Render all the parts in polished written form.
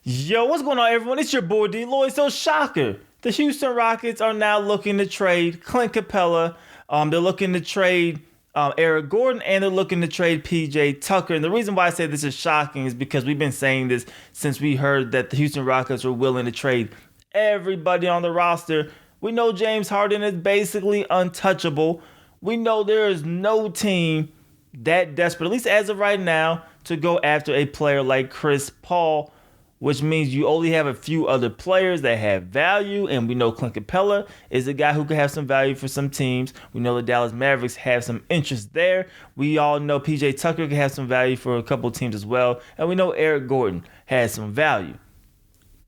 Yo, what's going on, everyone? It's your boy DLloyd. So, shocker. The Houston Rockets are now looking to trade Clint Capela. They're looking to trade Eric Gordon, and they're looking to trade P.J. Tucker. And the reason why I say this is shocking is because we've been saying this since we heard that the Houston Rockets were willing to trade everybody on the roster. We know James Harden is basically untouchable. We know there is no team that desperate, at least as of right now, to go after a player like Chris Paul, which means you only have a few other players that have value. And we know Clint Capela is a guy who could have some value for some teams. We know the Dallas Mavericks have some interest there. We all know P.J. Tucker could have some value for a couple teams as well. And we know Eric Gordon has some value.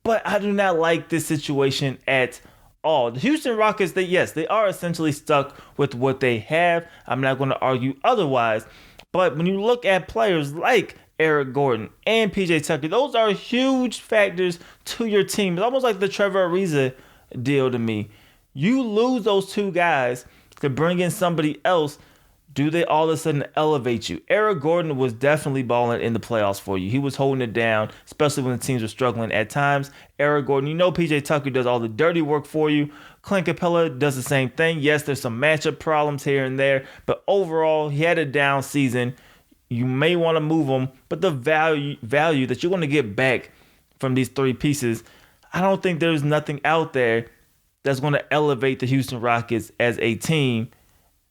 But I do not like this situation at all. The Houston Rockets, they are essentially stuck with what they have. I'm not going to argue otherwise. But when you look at players like Eric Gordon and P.J. Tucker, those are huge factors to your team. It's almost like the Trevor Ariza deal to me. You lose those two guys to bring in somebody else. Do they all of a sudden elevate you? Eric Gordon was definitely balling in the playoffs for you. He was holding it down, especially when the teams were struggling at times. Eric Gordon, you know P.J. Tucker does all the dirty work for you. Clint Capela does the same thing. Yes, there's some matchup problems here and there, but overall, he had a down season. You may want to move him, but the value that you're going to get back from these three pieces, I don't think there's nothing out there that's going to elevate the Houston Rockets as a team.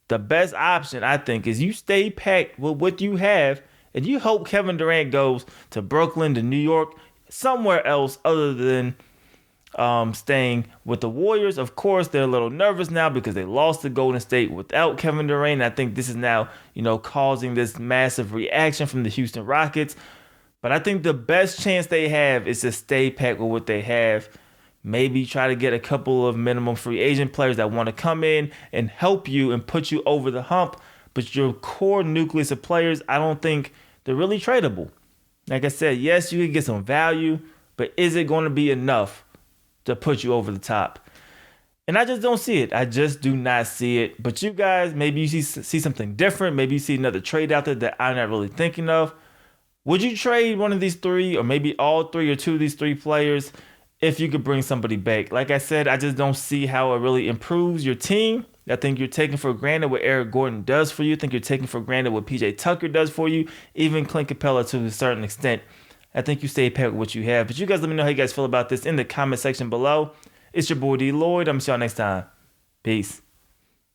The best option, I think, is you stay packed with what you have, and you hope Kevin Durant goes to Brooklyn, to New York, somewhere else other than staying with the Warriors. Of course, they're a little nervous now because they lost to Golden State without Kevin Durant. I think this is now, causing this massive reaction from the Houston Rockets. But I think the best chance they have is to stay packed with what they have. Maybe try to get a couple of minimum free agent players that want to come in and help you and put you over the hump. But your core nucleus of players, I don't think they're really tradable. Like I said, yes, you can get some value, but is it going to be enough to put you over the top? And I just don't see it. I just do not see it. But you guys, maybe you see something different. Maybe you see another trade out there that I'm not really thinking of. Would you trade one of these three, or maybe all three or two of these three players, if you could bring somebody back? Like I said, I just don't see how it really improves your team. I think you're taking for granted what Eric Gordon does for you. I think you're taking for granted what P.J. Tucker does for you. Even Clint Capela to a certain extent. I think you stay packed with what you have. But you guys let me know how you guys feel about this in the comment section below. It's your boy DLloyd. I'm going to see y'all next time. Peace.